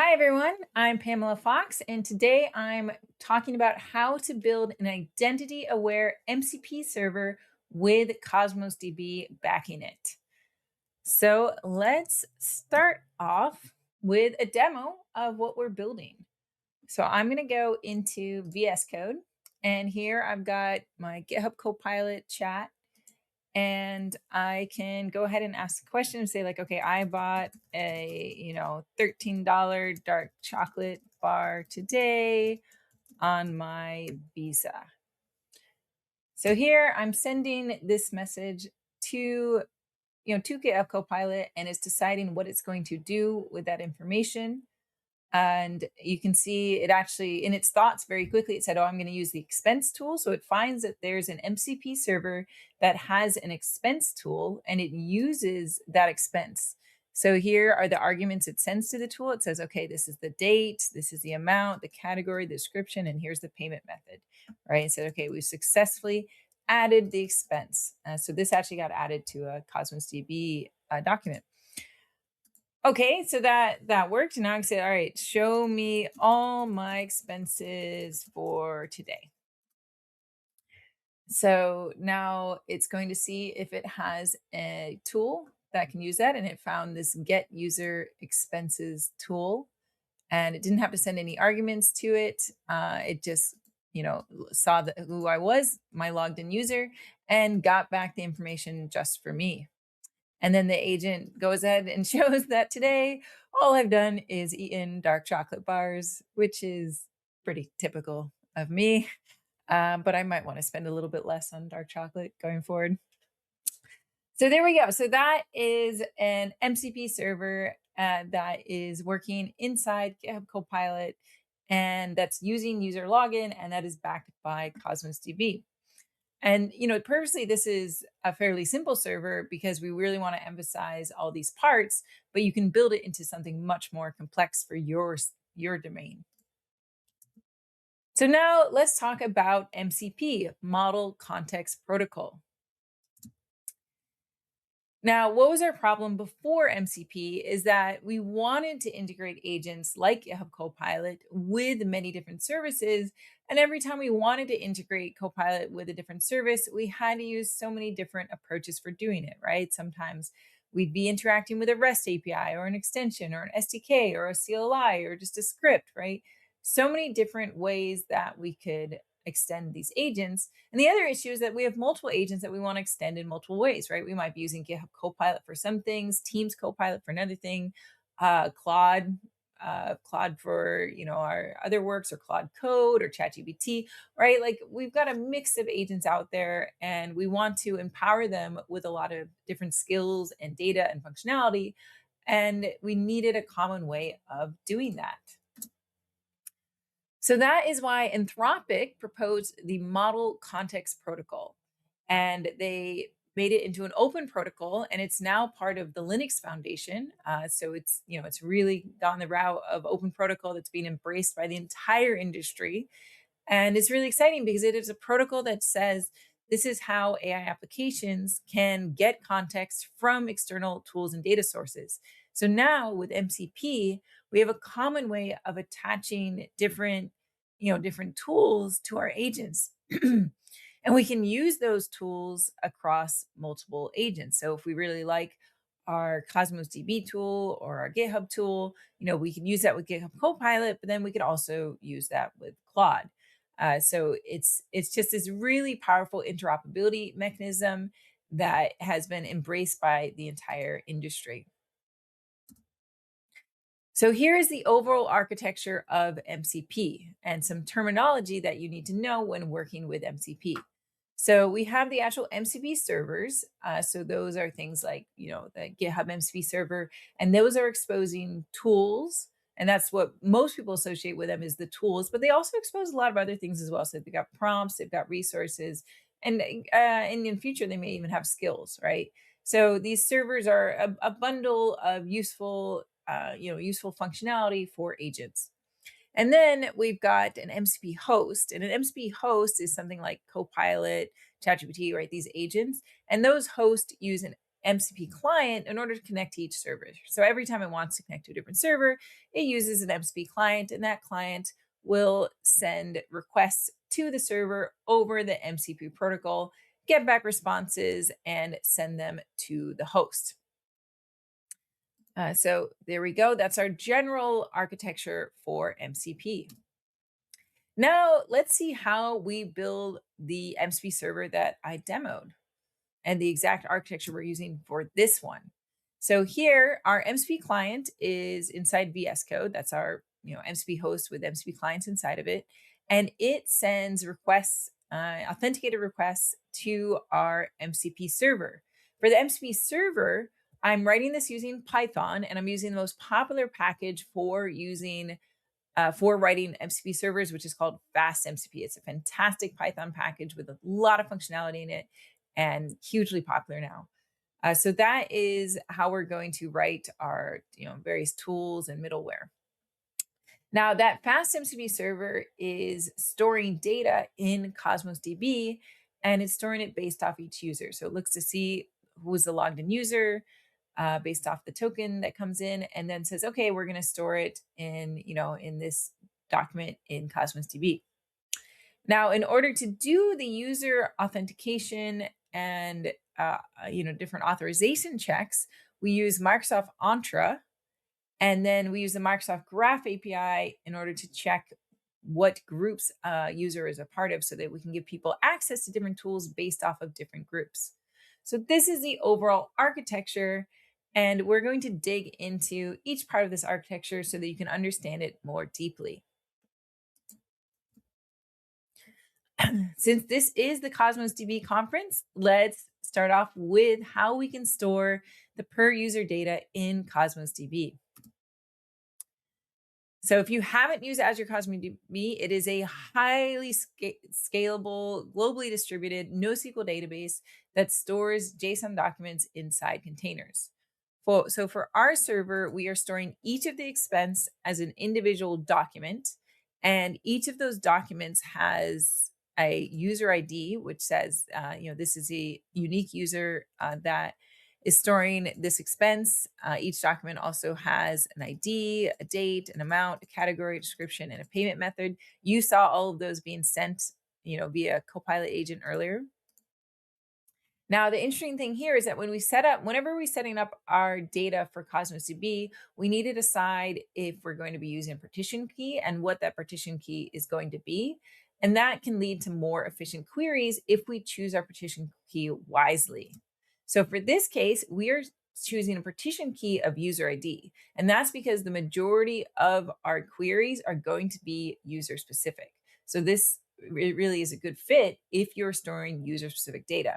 Hi, everyone. I'm Pamela Fox, and today I'm talking about how to build an identity aware MCP server with Cosmos DB backing it. So let's start off with a demo of what we're building. So I'm going to go into VS Code, and here I've got my GitHub Copilot chat. And I can go ahead and ask the question and say, like, okay, I bought a $13 dark chocolate bar today on my Visa. So here I'm sending this message to GitHub Copilot, and it's deciding what it's going to do with that information. And you can see it actually in its thoughts very quickly. It said, oh, I'm going to use the expense tool. So it finds that there's an MCP server that has an expense tool and it uses that expense. So here are the arguments it sends to the tool. It says, okay, this is the date, this is the amount, the category, the description, and here's the payment method, right? It said, okay, we've successfully added the expense. So this actually got added to a Cosmos DB document. Okay, so that worked. And now I can say, all right, show me all my expenses for today. So now it's going to see if it has a tool that can use that. And it found this get user expenses tool. And it didn't have to send any arguments to it. It just, saw who I was, my logged in user, and got back the information just for me. And then the agent goes ahead and shows that today, all I've done is eaten dark chocolate bars, which is pretty typical of me. But I might want to spend a little bit less on dark chocolate going forward. So there we go. So that is an MCP server that is working inside GitHub Copilot, and that's using user login, and that is backed by Cosmos DB. And, purposely, this is a fairly simple server because we really want to emphasize all these parts, but you can build it into something much more complex for your domain. So now let's talk about MCP, Model Context Protocol. Now, what was our problem before MCP is that we wanted to integrate agents like GitHub Copilot with many different services. And every time we wanted to integrate Copilot with a different service, we had to use so many different approaches for doing it, right? Sometimes we'd be interacting with a REST API or an extension or an SDK or a CLI or just a script, right? So many different ways that we could extend these agents. And the other issue is that we have multiple agents that we want to extend in multiple ways, right? We might be using GitHub Copilot for some things, Teams Copilot for another thing, Claude for our other works, or Claude Code or ChatGPT, right? Like we've got a mix of agents out there, and we want to empower them with a lot of different skills and data and functionality. And we needed a common way of doing that. So that is why Anthropic proposed the Model Context Protocol, and they made it into an open protocol, and it's now part of the Linux Foundation. So it's really gone the route of open protocol that's being embraced by the entire industry, and it's really exciting because it is a protocol that says this is how AI applications can get context from external tools and data sources. So now with MCP, we have a common way of attaching different tools to our agents. And we can use those tools across multiple agents. So if we really like our Cosmos DB tool or our GitHub tool, we can use that with GitHub Copilot, but then we could also use that with Claude. So it's just this really powerful interoperability mechanism that has been embraced by the entire industry. So here is the overall architecture of MCP and some terminology that you need to know when working with MCP. So we have the actual MCP servers. So those are things like, the GitHub MCP server, and those are exposing tools. And that's what most people associate with them, is the tools, but they also expose a lot of other things as well. So they've got prompts, they've got resources, and in the future, they may even have skills, right? So these servers are a bundle of useful functionality for agents. And then we've got an MCP host, and an MCP host is something like Copilot, ChatGPT, right? These agents, and those hosts use MCP client in order to connect to each server. So every time it wants to connect to a different server, it uses an MCP client, and that client will send requests to the server over the MCP protocol, get back responses, and send them to the host. So there we go. That's our general architecture for MCP. Now let's see how we build the MCP server that I demoed and the exact architecture we're using for this one. So here, our MCP client is inside VS Code. That's our MCP host with MCP clients inside of it. And it sends requests, authenticated requests to our MCP server. For the MCP server, I'm writing this using Python, and I'm using the most popular package for writing MCP servers, which is called FastMCP. It's a fantastic Python package with a lot of functionality in it and hugely popular now. So that is how we're going to write our various tools and middleware. Now that FastMCP server is storing data in Cosmos DB, and it's storing it based off each user. So it looks to see who is the logged in user based off the token that comes in, and then says, okay, we're going to store it in this document in Cosmos DB. Now, in order to do the user authentication and different authorization checks, we use Microsoft Entra, and then we use the Microsoft Graph API in order to check what groups a user is a part of, so that we can give people access to different tools based off of different groups. So this is the overall architecture, and we're going to dig into each part of this architecture so that you can understand it more deeply. Since this is the Cosmos DB conference, let's start off with how we can store the per user data in Cosmos DB. So if you haven't used Azure Cosmos DB, it is a highly scalable, globally distributed NoSQL database that stores JSON documents inside containers. So for our server, we are storing each of the expense as an individual document, and each of those documents has a user ID, which says, this is a unique user that is storing this expense. Each document also has an ID, a date, an amount, a category, a description, and a payment method. You saw all of those being sent, via Copilot agent earlier. Now, the interesting thing here is that whenever we're setting up our data for Cosmos DB, we need to decide if we're going to be using a partition key and what that partition key is going to be. And that can lead to more efficient queries if we choose our partition key wisely. So for this case, we are choosing a partition key of user ID. And that's because the majority of our queries are going to be user specific. So it really is a good fit if you're storing user specific data.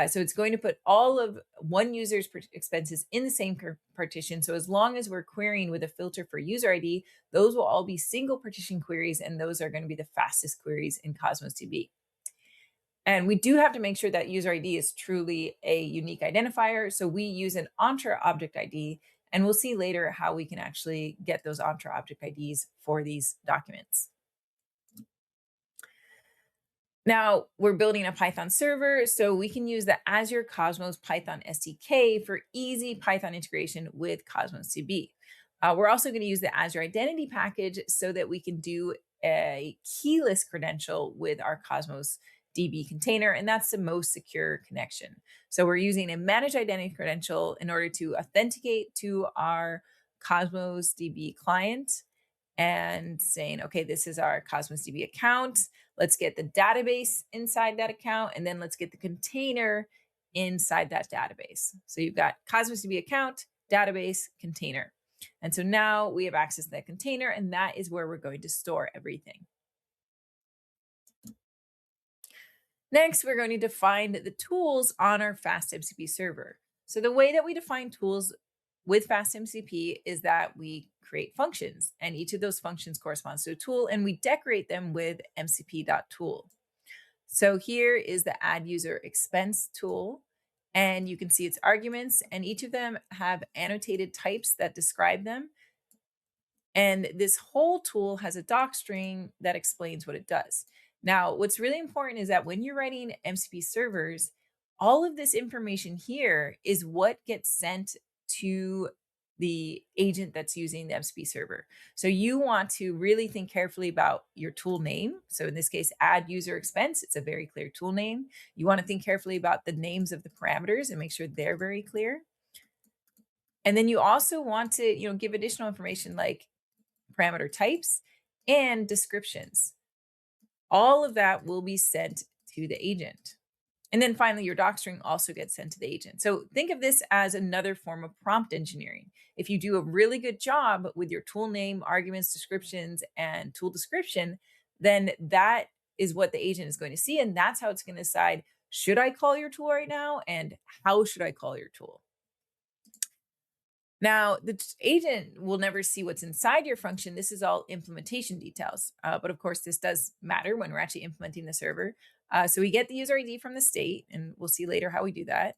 So it's going to put all of one user's expenses in the same partition. So as long as we're querying with a filter for user ID, those will all be single partition queries, and those are going to be the fastest queries in Cosmos DB. And we do have to make sure that user ID is truly a unique identifier. So we use an Entra object ID, and we'll see later how we can actually get those Entra object IDs for these documents. Now we're building a Python server, so we can use the Azure Cosmos Python SDK for easy Python integration with Cosmos DB. We're also going to use the Azure Identity package so that we can do a keyless credential with our Cosmos DB container, and that's the most secure connection. So we're using a managed identity credential in order to authenticate to our Cosmos DB client and saying, okay, this is our Cosmos DB account. Let's get the database inside that account, and then let's get the container inside that database. So you've got Cosmos DB account, database, container. And so now we have access to that container, and that is where we're going to store everything. Next, we're going to define the tools on our FastMCP server. So the way that we define tools with FastMCP is that we create functions, and each of those functions corresponds to a tool, and we decorate them with mcp.tool. So here is the add user expense tool, and you can see its arguments, and each of them have annotated types that describe them. And this whole tool has a doc string that explains what it does. Now, what's really important is that when you're writing MCP servers, all of this information here is what gets sent to the agent that's using the MCP server. So you want to really think carefully about your tool name. So in this case, add user expense, it's a very clear tool name. You want to think carefully about the names of the parameters and make sure they're very clear. And then you also want to, give additional information like parameter types and descriptions. All of that will be sent to the agent. And then finally, your doc string also gets sent to the agent. So think of this as another form of prompt engineering. If you do a really good job with your tool name, arguments, descriptions, and tool description, then that is what the agent is going to see. And that's how it's going to decide, should I call your tool right now? And how should I call your tool? Now, the agent will never see what's inside your function. This is all implementation details. But of course, this does matter when we're actually implementing the server. So we get the user ID from the state, and we'll see later how we do that.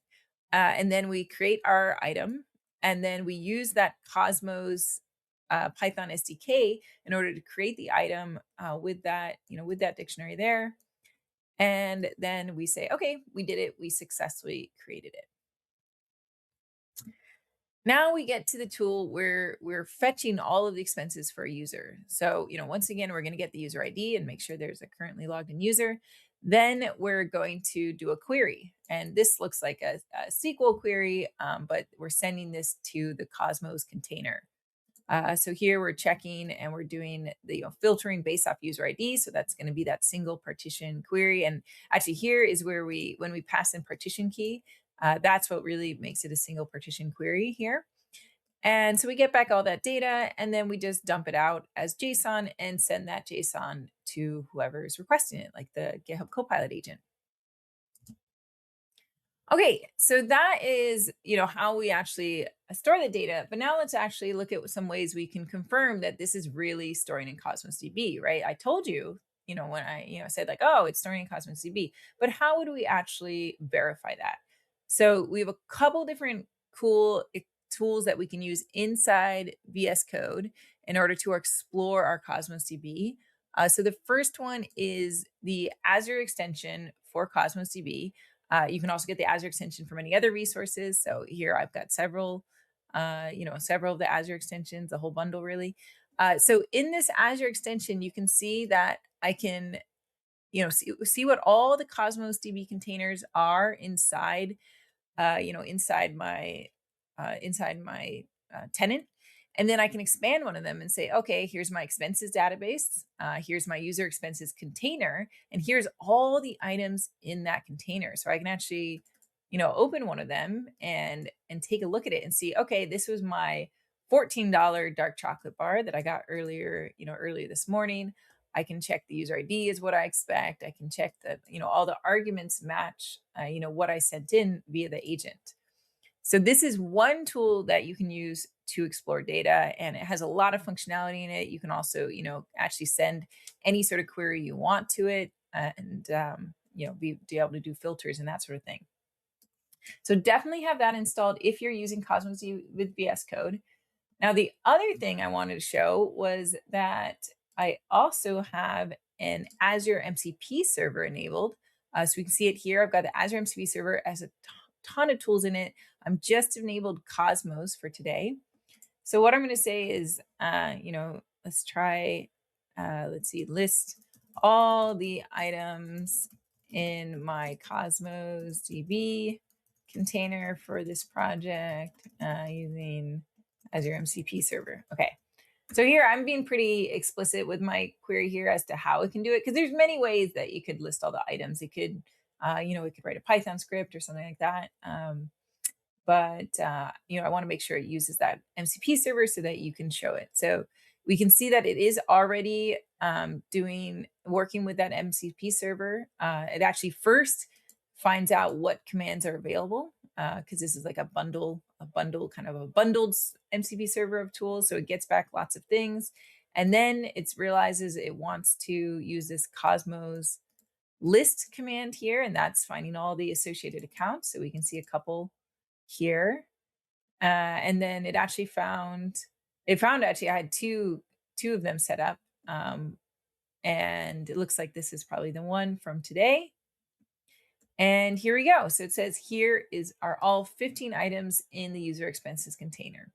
And then we create our item, and then we use that Cosmos Python SDK in order to create the item with that, with that dictionary there. And then we say, okay, we did it. We successfully created it. Now we get to the tool where we're fetching all of the expenses for a user. So, once again, we're going to get the user ID and make sure there's a currently logged in user. Then we're going to do a query. And this looks like a SQL query, but we're sending this to the Cosmos container. So here we're checking and we're doing the filtering based off user ID. So that's going to be that single partition query. And actually here is where when we pass in partition key, that's what really makes it a single partition query here. And so we get back all that data and then we just dump it out as JSON and send that JSON to whoever is requesting it, like the GitHub Copilot agent. Okay, so that is, how we actually store the data. But now let's actually look at some ways we can confirm that this is really storing in Cosmos DB, right? I told you, when I, said like, oh, it's storing in Cosmos DB. But how would we actually verify that? So we have a couple different cool tools that we can use inside VS Code in order to explore our Cosmos DB. So the first one is the Azure extension for Cosmos DB. You can also get the Azure extension from any other resources. So here I've got several of the Azure extensions, the whole bundle really. So in this Azure extension, you can see that I can, see what all the Cosmos DB containers are inside, inside my tenant. And then I can expand one of them and say, okay, here's my expenses database. Here's my user expenses container. And here's all the items in that container. So I can actually, open one of them and take a look at it and see, okay, this was my $14 dark chocolate bar that I got earlier this morning. I can check the user ID is what I expect. I can check that, all the arguments match, what I sent in via the agent. So this is one tool that you can use to explore data, and it has a lot of functionality in it. You can also, actually send any sort of query you want to it, and be able to do filters and that sort of thing. So definitely have that installed if you're using Cosmos with VS Code. Now, the other thing I wanted to show was that I also have an Azure MCP server enabled. So we can see it here. I've got the Azure MCP server as a ton of tools in it. I'm just enabled Cosmos for today. So what I'm going to say is, let's try, let's see, list all the items in my Cosmos DB container for this project using Azure MCP server. Okay. So here I'm being pretty explicit with my query here as to how it can do it, because there's many ways that you could list all the items. It could, we could write a Python script or something like that. But I want to make sure it uses that MCP server so that you can show it. So we can see that it is already working with that MCP server. It actually first finds out what commands are available, because this is like a bundled MCP server of tools. So it gets back lots of things. And then it realizes it wants to use this Cosmos list command here, and that's finding all the associated accounts. So we can see a couple here. And then it found actually I had two of them set up. And it looks like this is probably the one from today. And here we go. So it says here are all 15 items in the user expenses container.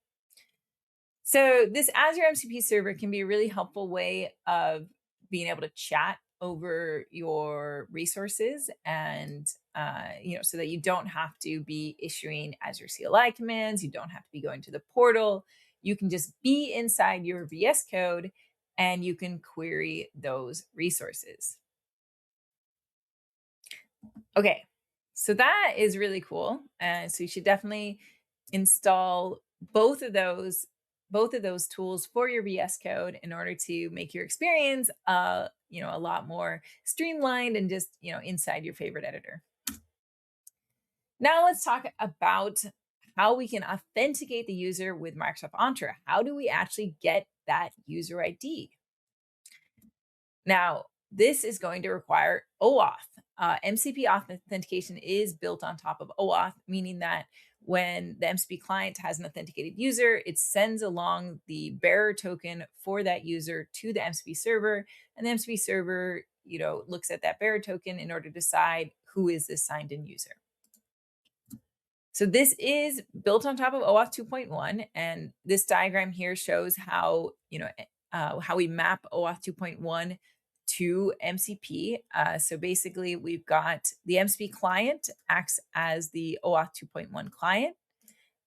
So this Azure MCP server can be a really helpful way of being able to chat over your resources and so that you don't have to be issuing Azure CLI commands, you don't have to be going to the portal. You can just be inside your VS Code and you can query those resources. Okay, so that is really cool. So you should definitely install both of those tools for your VS Code in order to make your experience a lot more streamlined and just inside your favorite editor. Now let's talk about how we can authenticate the user with Microsoft Entra. How do we actually get that user ID? Now, this is going to require OAuth. MCP authentication is built on top of OAuth, meaning that when the MCP client has an authenticated user, it sends along the bearer token for that user to the MCP server, and the MCP server, looks at that bearer token in order to decide who is this signed in user. So this is built on top of OAuth 2.1, and this diagram here shows how we map OAuth 2.1 to MCP. So basically, we've got the MCP client acts as the OAuth 2.1 client,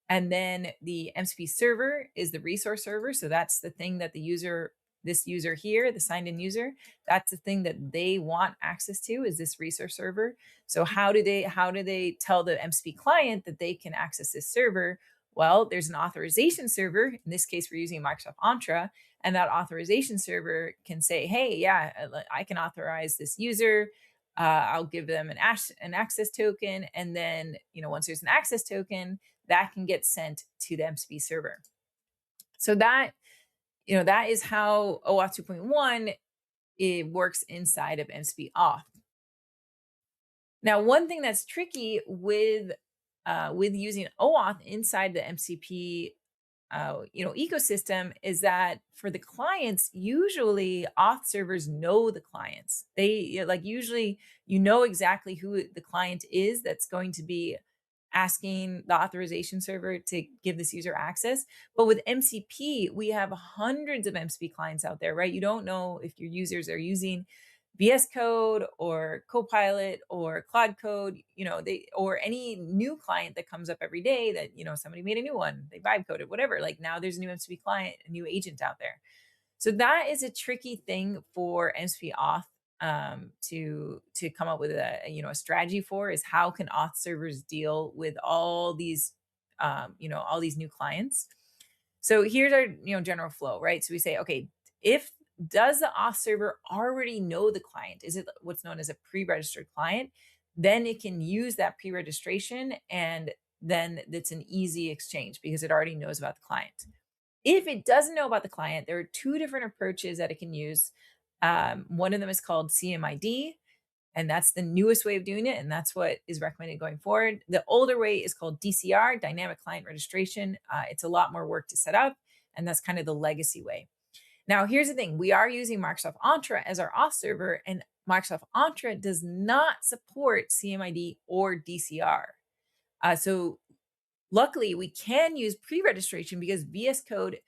and then the MCP server is the resource server. So that's the thing that this user here, the signed in user, that's the thing that they want access to, is this resource server. So how do they tell the MCP client that they can access this server? Well, there's an authorization server. In this case, we're using Microsoft Entra, and that authorization server can say, hey, yeah, I can authorize this user. I'll give them an access token. And then, once there's an access token, that can get sent to the MCP server. So that is how OAuth 2.1 it works inside of MCP auth. Now, one thing that's tricky with using OAuth inside the MCP ecosystem is that for the clients, usually auth servers know the clients. They usually exactly who the client is that's going to be asking the authorization server to give this user access. But with MCP, we have hundreds of MCP clients out there, right? You don't know if your users are using VS Code or Copilot or Cloud Code, or any new client that comes up every day that, somebody made a new one, they vibe coded, whatever. Like now there's a new MCP client, a new agent out there. So that is a tricky thing for MCP auth to come up with a strategy for, is how can auth servers deal with all these all these new clients. So here's our general flow, right? So we say, okay, does the auth server already know the client? Is it what's known as a pre-registered client? Then it can use that pre-registration, and then it's an easy exchange because it already knows about the client. If it doesn't know about the client, there are two different approaches that it can use. One of them is called CMID, and that's the newest way of doing it, and that's what is recommended going forward. The older way is called DCR, Dynamic Client Registration. It's a lot more work to set up, and that's kind of the legacy way. Now, here's the thing. We are using Microsoft Entra as our auth server, and Microsoft Entra does not support CMID or DCR. So luckily, we can use pre-registration because VS Code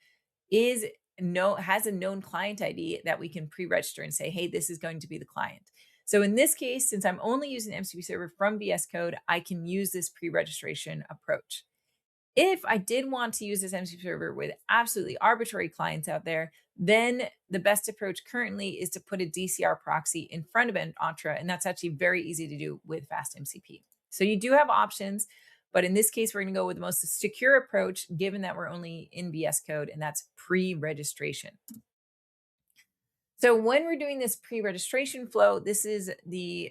has a known client ID that we can pre-register and say, hey, this is going to be the client. So in this case, since I'm only using MCP server from VS Code, I can use this pre-registration approach. If I did want to use this MCP server with absolutely arbitrary clients out there, then the best approach currently is to put a DCR proxy in front of Entra, and that's actually very easy to do with FastMCP. So you do have options, but in this case, we're going to go with the most secure approach, given that we're only in VS Code, and that's pre-registration. So when we're doing this pre-registration flow, this is the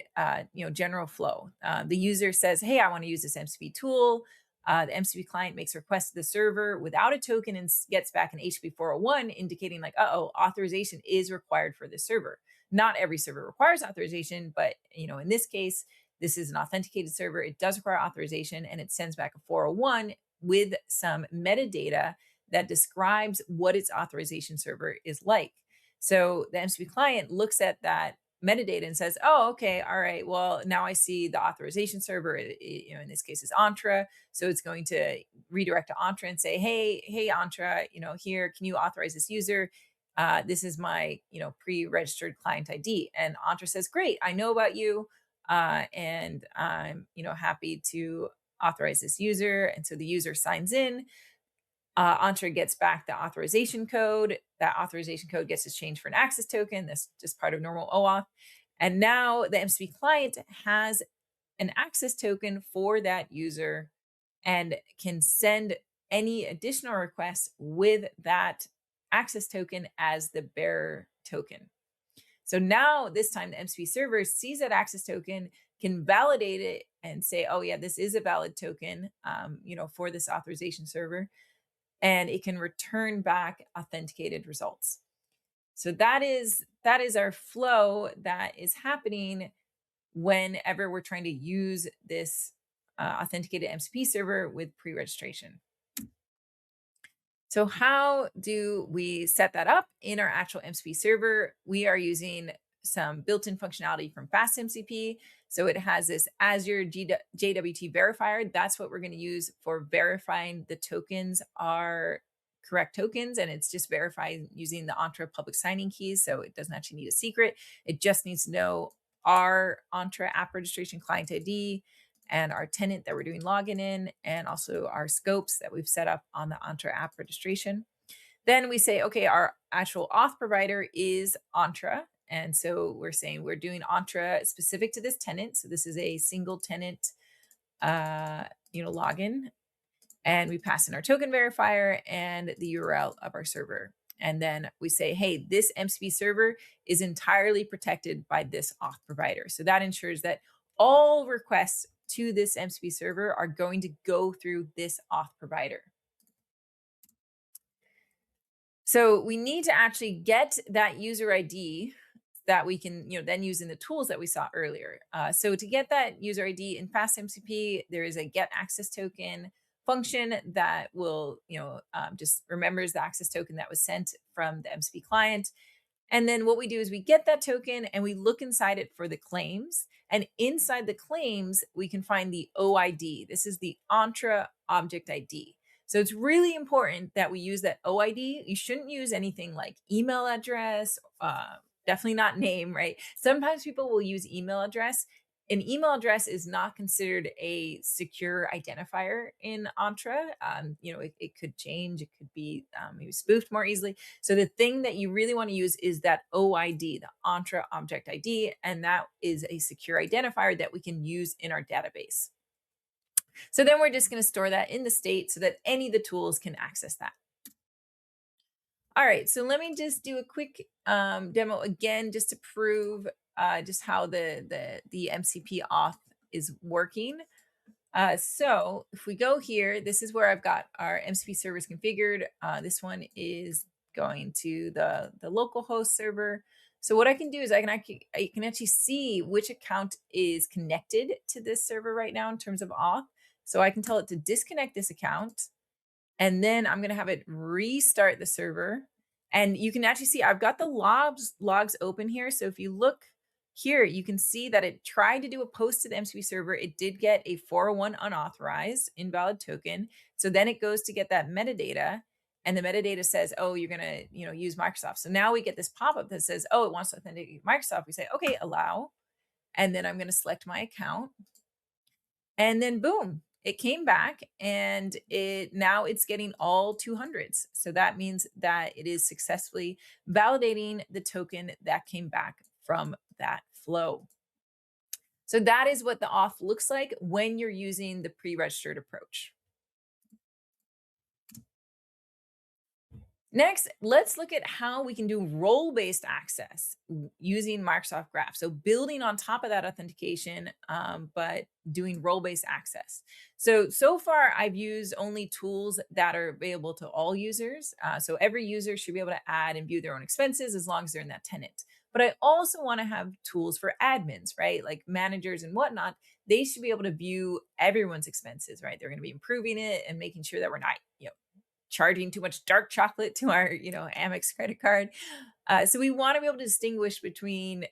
general flow. The user says, hey, I want to use this MCP tool. The MCP client makes a request to the server without a token and gets back an HTTP 401 indicating like, authorization is required for this server. Not every server requires authorization, but in this case, this is an authenticated server. It does require authorization, and it sends back a 401 with some metadata that describes what its authorization server is like. So the MCP client looks at that metadata and says, oh, okay, all right, well, now I see the authorization server, in this case is Entra. So it's going to redirect to Entra and say, hey, Entra, here, can you authorize this user? This is my, pre-registered client ID. And Entra says, great, I know about you. And I'm, happy to authorize this user. And so the user signs in. Entra gets back the authorization code. That authorization code gets exchanged for an access token. That's just part of normal OAuth. And now the MCP client has an access token for that user and can send any additional requests with that access token as the bearer token. So now this time the MCP server sees that access token, can validate it and say, oh yeah, this is a valid token, for this authorization server, and it can return back authenticated results. So that is our flow that is happening whenever we're trying to use this authenticated MCP server with pre-registration. So how do we set that up in our actual MCP server? We are using some built-in functionality from FastMCP. So it has this Azure JWT verifier. That's what we're going to use for verifying the tokens are correct tokens. And it's just verifying using the Entra public signing keys. So it doesn't actually need a secret. It just needs to know our Entra app registration client ID and our tenant that we're doing login in, and also our scopes that we've set up on the Entra app registration. Then we say, okay, our actual auth provider is Entra. And so we're saying we're doing Entra specific to this tenant. So this is a single tenant, login. And we pass in our token verifier and the URL of our server. And then we say, hey, this MCP server is entirely protected by this auth provider. So that ensures that all requests to this MCP server are going to go through this auth provider. So we need to actually get that user ID that we can, then use in the tools that we saw earlier. So to get that user ID in FastMCP, there is a get access token function that will, just remembers the access token that was sent from the MCP client. And then what we do is we get that token and we look inside it for the claims. And inside the claims, we can find the OID. This is the Entra object ID. So it's really important that we use that OID. You shouldn't use anything like email address, definitely not name, right? Sometimes people will use email address. An email address is not considered a secure identifier in Entra. It could change. It could be maybe spoofed more easily. So the thing that you really want to use is that OID, the Entra object ID, and that is a secure identifier that we can use in our database. So then we're just going to store that in the state so that any of the tools can access that. All right, so let me just do a quick demo again, just to prove just how the MCP auth is working. So if we go here, this is where I've got our MCP servers configured. This one is going to the local host server. So what I can do is I can actually see which account is connected to this server right now in terms of auth. So I can tell it to disconnect this account, and then I'm going to have it restart the server. And you can actually see I've got the logs open here. So if you look here, you can see that it tried to do a post to the MCP server. It did get a 401 unauthorized invalid token. So then it goes to get that metadata, and the metadata says, oh, you're going to, use Microsoft. So now we get this pop-up that says, oh, it wants to authenticate Microsoft. We say, okay, allow. And then I'm going to select my account. And then boom, it came back, and now it's getting all 200s. So that means that it is successfully validating the token that came back from that flow. So that is what the auth looks like when you're using the pre-registered approach. Next, let's look at how we can do role-based access using Microsoft Graph. So building on top of that authentication, but doing role-based access. So far, I've used only tools that are available to all users. So every user should be able to add and view their own expenses as long as they're in that tenant. But I also want to have tools for admins, right? Like managers and whatnot. They should be able to view everyone's expenses, right? They're going to be improving it and making sure that we're not, charging too much dark chocolate to our, Amex credit card. So we want to be able to distinguish between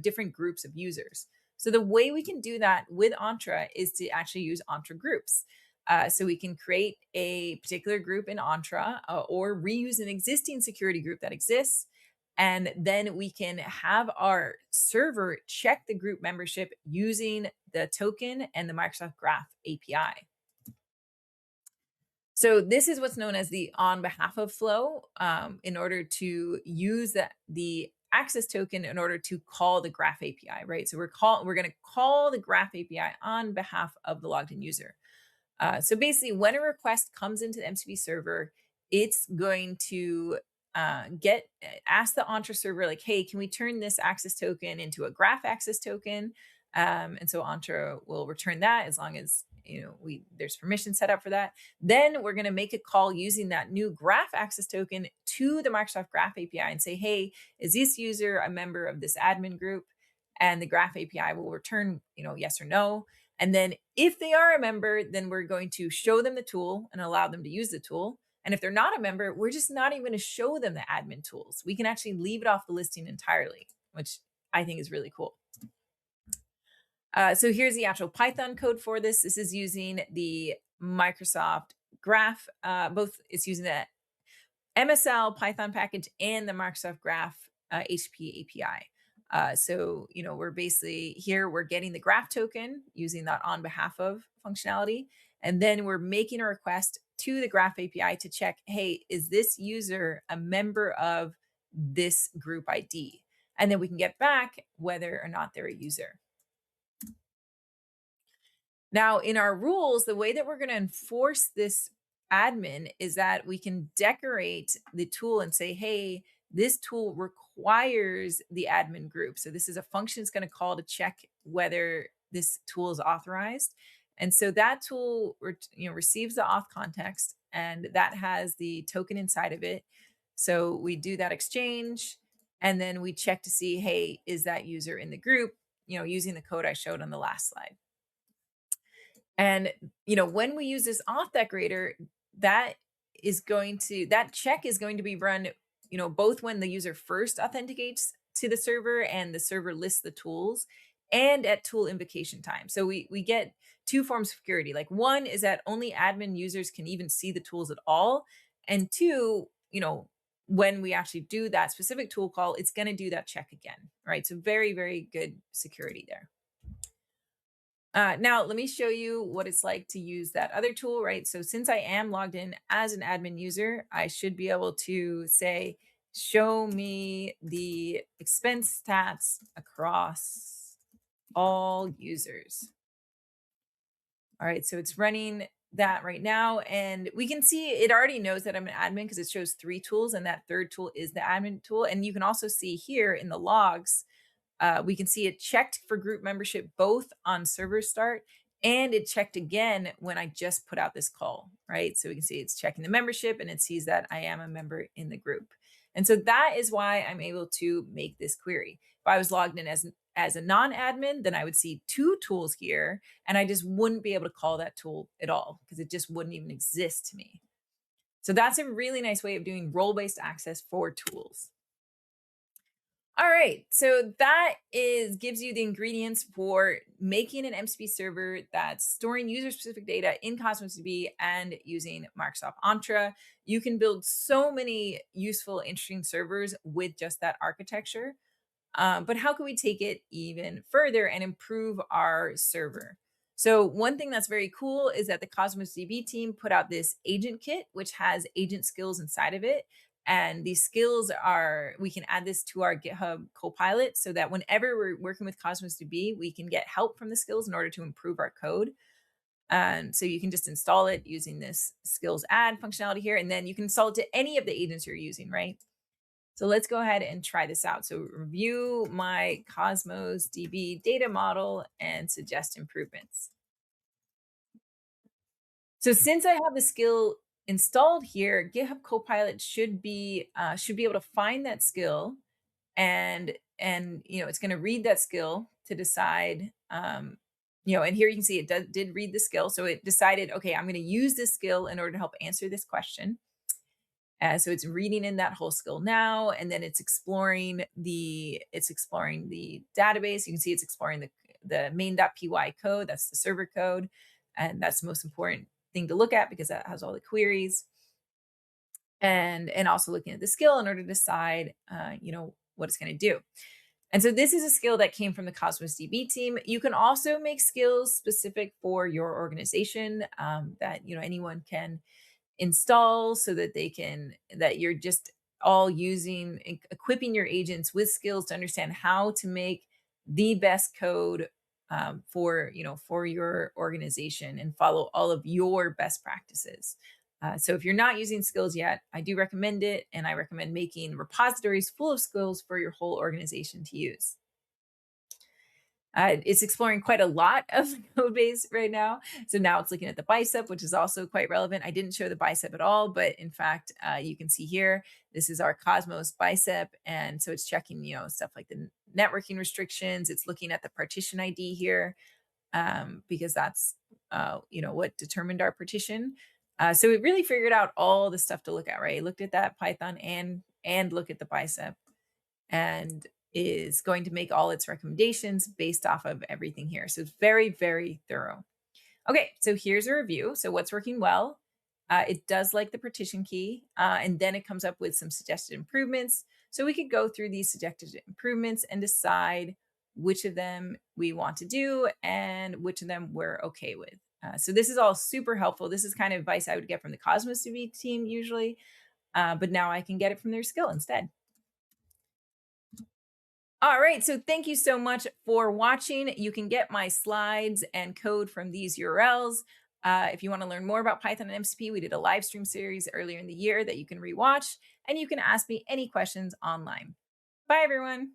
different groups of users. So the way we can do that with Entra is to actually use Entra groups. So we can create a particular group in Entra or reuse an existing security group that exists. And then we can have our server check the group membership using the token and the Microsoft Graph API. So this is what's known as the on behalf of flow in order to use the access token in order to call the Graph API, right? So we're going to call the Graph API on behalf of the logged in user. So basically, when a request comes into the MCP server, it's going to ask the Entra server, like, hey, can we turn this access token into a Graph access token? And so Entra will return that as long as there's permission set up for that. Then we're going to make a call using that new Graph access token to the Microsoft Graph API and say, hey, is this user a member of this admin group? And the Graph API will return, yes or no. And then if they are a member, then we're going to show them the tool and allow them to use the tool. And if they're not a member, we're just not even going to show them the admin tools. We can actually leave it off the listing entirely, which I think is really cool. So here's the actual Python code for this. This is using the Microsoft Graph. It's using the MSL Python package and the Microsoft Graph HTTP API. So we're basically here, we're getting the Graph token using that on behalf of functionality. And then we're making a request to the Graph API to check, hey, is this user a member of this group ID? And then we can get back whether or not they're a user. Now, in our rules, the way that we're going to enforce this admin is that we can decorate the tool and say, hey, this tool requires the admin group. So this is a function it's going to call to check whether this tool is authorized. And so that tool receives the auth context, and that has the token inside of it. So we do that exchange, and then we check to see, hey, is that user in the group, using the code I showed on the last slide. And, when we use this auth decorator, that check is going to be run, both when the user first authenticates to the server and the server lists the tools, and at tool invocation time. So we get two forms of security. Like, one is that only admin users can even see the tools at all. And two, when we actually do that specific tool call, it's going to do that check again, right? So very, very good security there. Now, let me show you what it's like to use that other tool, right? So since I am logged in as an admin user, I should be able to say, show me the expense stats across all users. All right, so it's running that right now. And we can see it already knows that I'm an admin because it shows 3 tools, and that third tool is the admin tool. And you can also see here in the logs, we can see it checked for group membership both on server start, and it checked again when I just put out this call, right? So we can see it's checking the membership, and it sees that I am a member in the group. And so that is why I'm able to make this query. If I was logged in as a non-admin, then I would see 2 tools here, and I just wouldn't be able to call that tool at all because it just wouldn't even exist to me. So that's a really nice way of doing role-based access for tools. All right, so that gives you the ingredients for making an MCP server that's storing user-specific data in Cosmos DB and using Microsoft Entra. You can build so many useful, interesting servers with just that architecture. But how can we take it even further and improve our server? So one thing that's very cool is that the Cosmos DB team put out this agent kit, which has agent skills inside of it. And these skills we can add this to our GitHub Copilot so that whenever we're working with Cosmos DB, we can get help from the skills in order to improve our code. And so you can just install it using this skills add functionality here, and then you can install it to any of the agents you're using, right? So let's go ahead and try this out. So review my Cosmos DB data model and suggest improvements. So since I have the skill installed here, GitHub Copilot should be able to find that skill, and it's going to read that skill to decide. And here you can see it did read the skill, so it decided, okay, I'm going to use this skill in order to help answer this question. So it's reading in that whole skill now, and then it's exploring the database. You can see it's exploring the main.py code. That's the server code, and that's the most important thing to look at because that has all the queries. And also looking at the skill in order to decide, what it's going to do. And so this is a skill that came from the Cosmos DB team. You can also make skills specific for your organization that anyone can install so that you're just all equipping your agents with skills to understand how to make the best code for your organization and follow all of your best practices. So if you're not using skills yet, I do recommend it, and I recommend making repositories full of skills for your whole organization to use. It's exploring quite a lot of the code base right now. So now it's looking at the bicep, which is also quite relevant. I didn't show the bicep at all, but in fact, you can see here, this is our Cosmos bicep. And so it's checking, stuff like the networking restrictions. It's looking at the partition ID here because that's, what determined our partition. So it really figured out all the stuff to look at, right? It looked at that Python and look at the bicep, and is going to make all its recommendations based off of everything here. So it's very, very thorough. Okay, so here's a review. So what's working well? It does like the partition key, and then it comes up with some suggested improvements. So we could go through these suggested improvements and decide which of them we want to do and which of them we're okay with. So this is all super helpful. This is kind of advice I would get from the Cosmos DB team usually, but now I can get it from their skill instead. All right, so thank you so much for watching. You can get my slides and code from these URLs. If you want to learn more about Python and MCP, we did a live stream series earlier in the year that you can rewatch, and you can ask me any questions online. Bye, everyone.